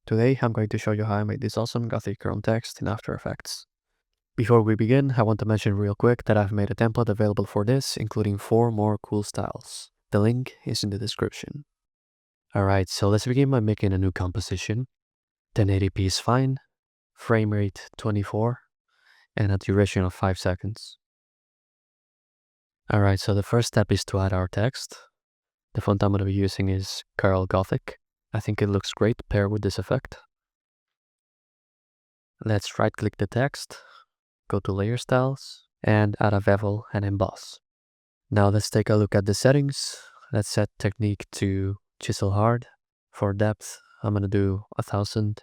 Today I'm going to show you how I made this awesome gothic chrome text in After Effects. Before we begin, I want to mention real quick that I've made a template available for this, including 4 more cool styles. The link is in the description. Alright, so let's begin by making a new composition. 1080p is fine, frame rate 24, and a duration of 5 seconds. Alright, so the first step is to add our text. The font I'm going to be using is Gothic. I think it looks great paired with this effect. Let's right click the text, go to layer styles, and add a bevel and emboss. Now let's take a look at the settings. Let's set technique to chisel hard. For depth, I'm going to do 1000.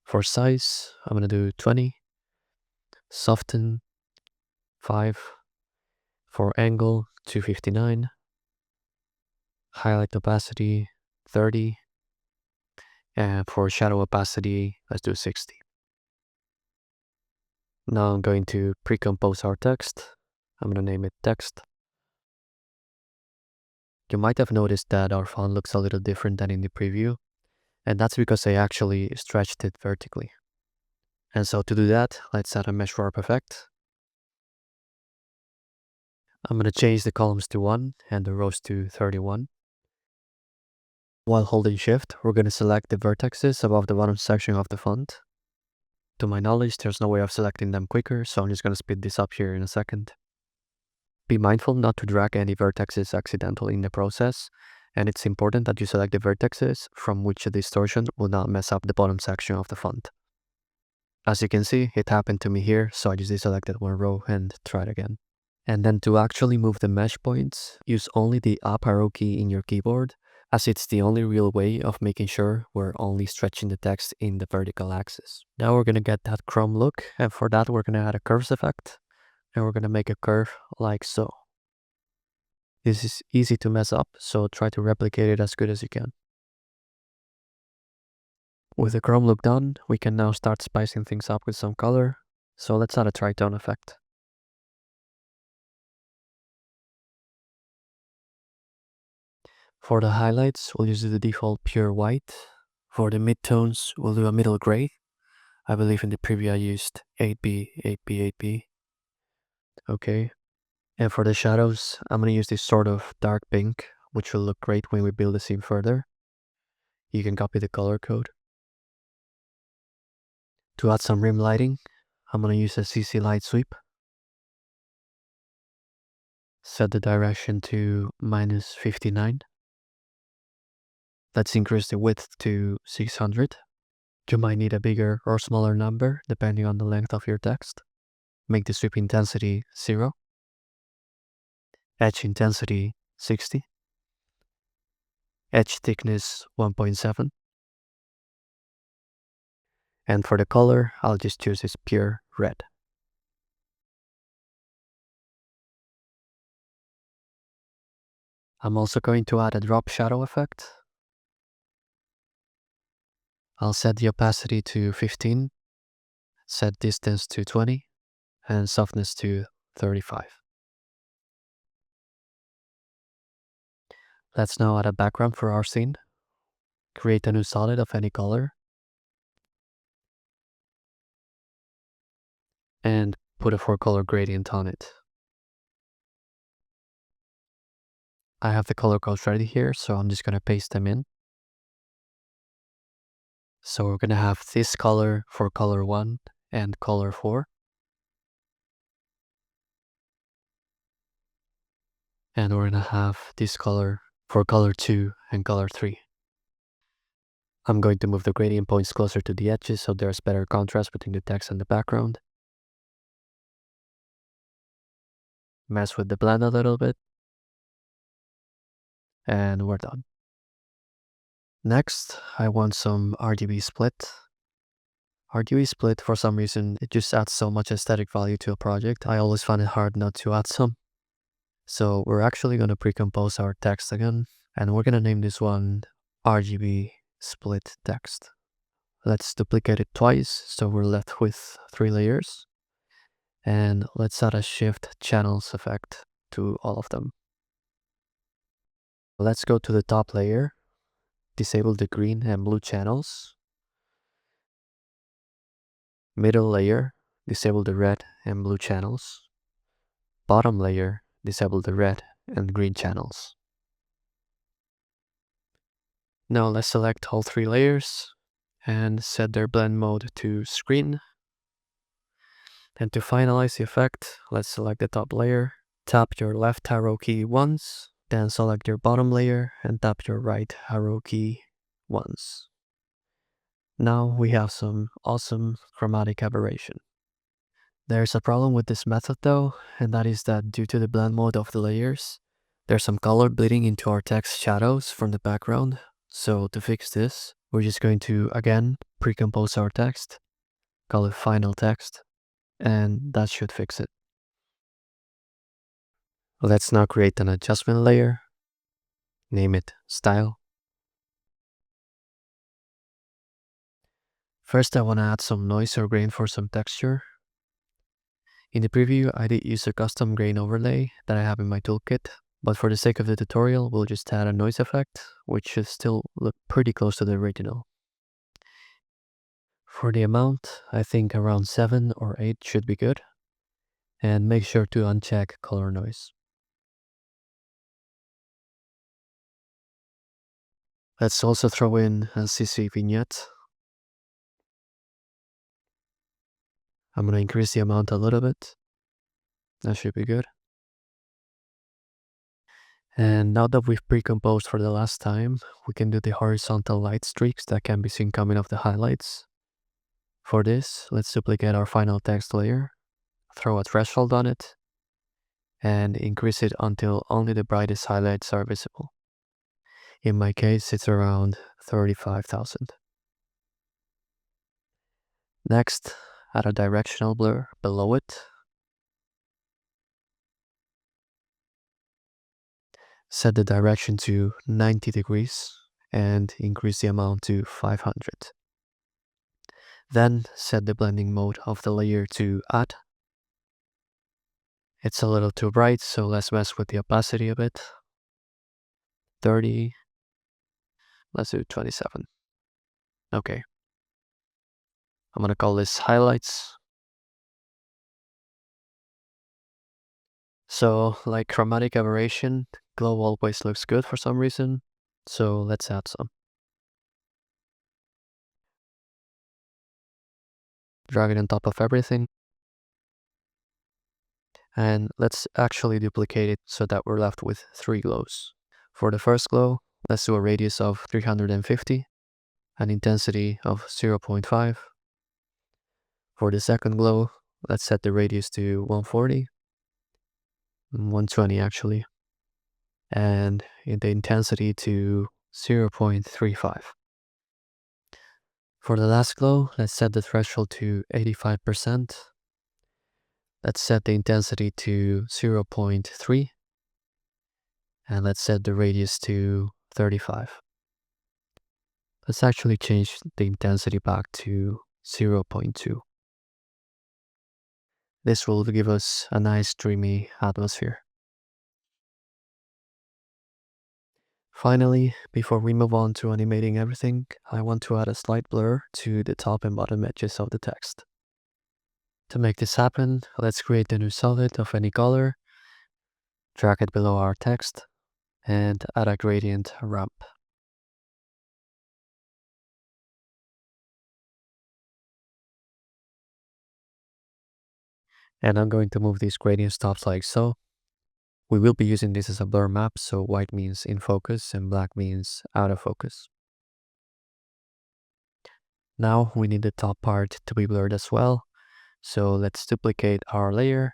For size, I'm going to do 20. Soften, 5. For angle, 259. Highlight opacity, 30. And for shadow opacity, let's do 60. Now I'm going to pre-compose our text. I'm going to name it text. You might have noticed that our font looks a little different than in the preview, and that's because I actually stretched it vertically. And so to do that, let's add a mesh warp effect. I'm going to change the columns to 1 and the rows to 31. While holding shift, we're going to select the vertices above the bottom section of the font. To my knowledge, there's no way of selecting them quicker, so I'm just going to speed this up here in a second. Be mindful not to drag any vertices accidentally in the process, and it's important that you select the vertices from which a distortion will not mess up the bottom section of the font. As you can see, it happened to me here, so I just deselected one row and tried again. And then to actually move the mesh points, use only the up arrow key in your keyboard, as it's the only real way of making sure we're only stretching the text in the vertical axis. Now we're going to get that chrome look, and for that we're going to add a curves effect, and we're going to make a curve like so. This is easy to mess up, so try to replicate it as good as you can. With the chrome look done, we can now start spicing things up with some color, so let's add a tritone effect. For the highlights, we'll use the default pure white. For the midtones, we'll do a middle gray. I believe in the preview I used 8B, 8B, 8B. Okay. And for the shadows, I'm going to use this sort of dark pink, which will look great when we build the scene further. You can copy the color code. To add some rim lighting, I'm going to use a CC light sweep. Set the direction to -59. Let's increase the width to 600. You might need a bigger or smaller number depending on the length of your text. Make the sweep intensity 0. Edge intensity 60. Edge thickness 1.7. And for the color, I'll just choose this pure red. I'm also going to add a drop shadow effect. I'll set the opacity to 15, set distance to 20, and softness to 35. Let's now add a background for our scene. Create a new solid of any color. And put a 4-color gradient on it. I have the color codes ready here, so I'm just going to paste them in. So we're going to have this color for color 1 and color 4. And we're going to have this color for color 2 and color 3. I'm going to move the gradient points closer to the edges so there's better contrast between the text and the background. Mess with the blend a little bit. And we're done. Next, I want some RGB split. RGB split, for some reason, it just adds so much aesthetic value to a project. I always find it hard not to add some. So we're actually going to pre-compose our text again, and we're going to name this one RGB split text. Let's duplicate it twice, so we're left with 3 layers. And let's add a shift channels effect to all of them. Let's go to the top layer, disable the green and blue channels, Middle layer, disable the red and blue channels. Bottom layer, disable the red and green channels. Now let's select all three layers and set their blend mode to screen. And to finalize the effect, let's select the top layer, tap your left arrow key once, then select your bottom layer and tap your right arrow key once. Now we have some awesome chromatic aberration. There's a problem with this method though, and that is that due to the blend mode of the layers, there's some color bleeding into our text shadows from the background. So to fix this, we're just going to again pre-compose our text, call it final text, and that should fix it. Let's now create an adjustment layer, name it style. First I want to add some noise or grain for some texture. In the preview, I did use a custom grain overlay that I have in my toolkit, but for the sake of the tutorial, we'll just add a noise effect, which should still look pretty close to the original. For the amount, I think around 7 or 8 should be good, and make sure to uncheck color noise. Let's also throw in a CC vignette. I'm going to increase the amount a little bit. That should be good. And now that we've pre-composed for the last time, we can do the horizontal light streaks that can be seen coming off the highlights. For this, let's duplicate our final text layer, throw a threshold on it, and increase it until only the brightest highlights are visible. In my case, it's around 35,000. Next, add a directional blur below it. Set the direction to 90 degrees and increase the amount to 500. Then set the blending mode of the layer to add. It's a little too bright, so let's mess with the opacity a bit. 30. Let's do 27. Okay. I'm gonna call this highlights. So, like chromatic aberration, glow always looks good for some reason, so let's add some. Drag it on top of everything. And let's actually duplicate it so that we're left with 3 glows. For the first glow, let's do a radius of 350, an intensity of 0.5. For the second glow, let's set the radius to 140, 120 actually, and the intensity to 0.35. For the last glow, let's set the threshold to 85%. Let's set the intensity to 0.3, and let's set the radius to 35. Let's actually change the intensity back to 0.2. This will give us a nice dreamy atmosphere. Finally, before we move on to animating everything, I want to add a slight blur to the top and bottom edges of the text. To make this happen, let's create a new solid of any color, drag it below our text, and add a gradient ramp. And I'm going to move these gradient stops like so. We will be using this as a blur map, so white means in focus and black means out of focus. Now we need the top part to be blurred as well, so let's duplicate our layer,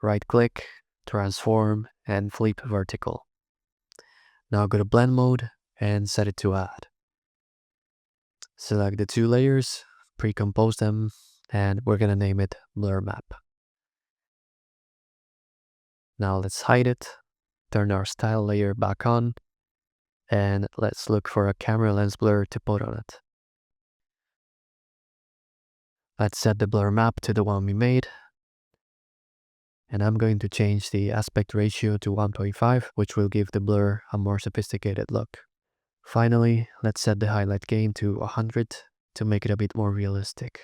right click, transform, and flip vertical. Now go to blend mode and set it to add. Select the 2 layers, pre-compose them, and we're gonna name it blur map. Now let's hide it, turn our style layer back on, and let's look for a camera lens blur to put on it. Let's set the blur map to the one we made, and I'm going to change the aspect ratio to 1.5, which will give the blur a more sophisticated look. Finally, let's set the highlight gain to 100 to make it a bit more realistic.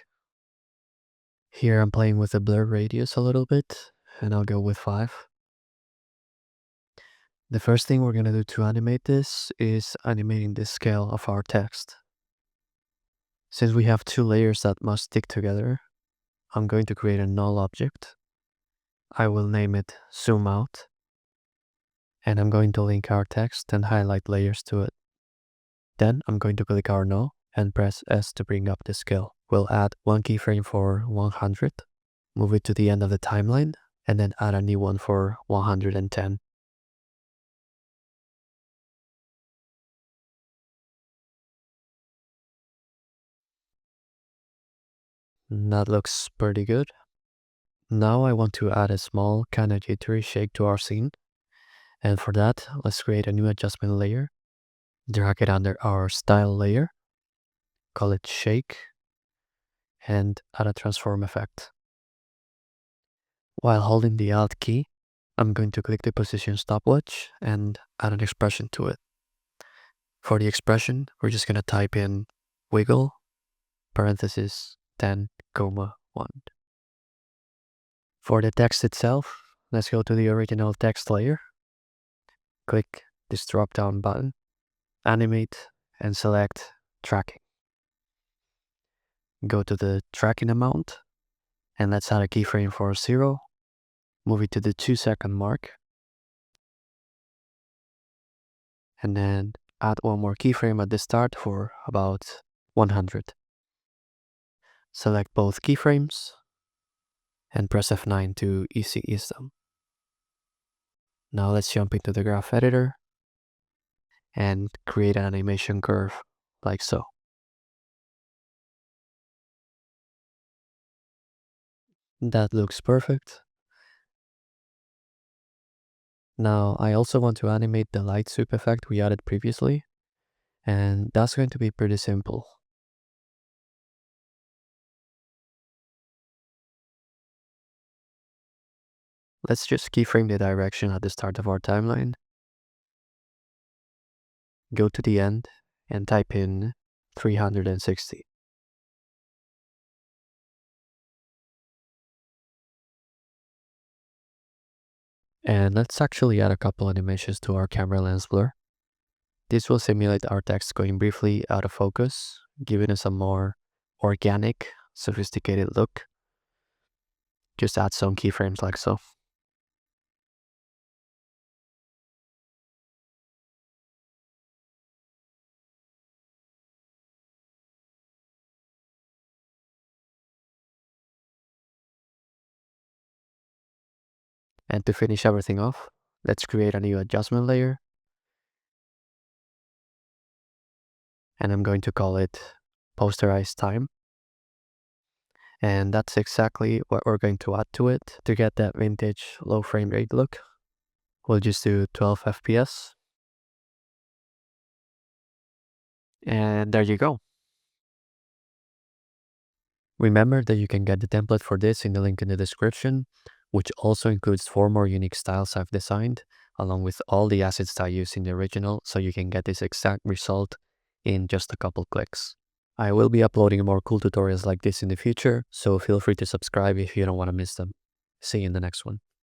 Here I'm playing with the blur radius a little bit, and I'll go with 5. The first thing we're going to do to animate this is animating the scale of our text. Since we have 2 layers that must stick together, I'm going to create a null object. I will name it zoom out, and I'm going to link our text and highlight layers to it. Then I'm going to click our null and press S to bring up the scale. We'll add 1 keyframe for 100, move it to the end of the timeline, and then add a new one for 110. That looks pretty good. Now I want to add a small kind of jittery shake to our scene. And for that, let's create a new adjustment layer. Drag it under our style layer. Call it shake. And add a transform effect. While holding the Alt key, I'm going to click the position stopwatch and add an expression to it. For the expression, we're just going to type in wiggle, parenthesis, 10, 1. For the text itself, let's go to the original text layer. Click this drop-down button, animate, and select tracking. Go to the tracking amount, and let's add a keyframe for 0. Move it to the 2-second mark. And then add one more keyframe at the start for about 100. Select both keyframes and press F9 to easy ease them. Now let's jump into the graph editor and create an animation curve like so. That looks perfect. Now I also want to animate the light sweep effect we added previously, and that's going to be pretty simple. Let's just keyframe the direction at the start of our timeline. Go to the end and type in 360. And let's actually add a couple animations to our camera lens blur. This will simulate our text going briefly out of focus, giving us a more organic, sophisticated look. Just add some keyframes like so. And to finish everything off, let's create a new adjustment layer. And I'm going to call it posterize time. And that's exactly what we're going to add to it to get that vintage low frame rate look. We'll just do 12 FPS. And there you go. Remember that you can get the template for this in the link in the description, which also includes 4 more unique styles I've designed, along with all the assets I used in the original, so you can get this exact result in just a couple clicks. I will be uploading more cool tutorials like this in the future, so feel free to subscribe if you don't want to miss them. See you in the next one.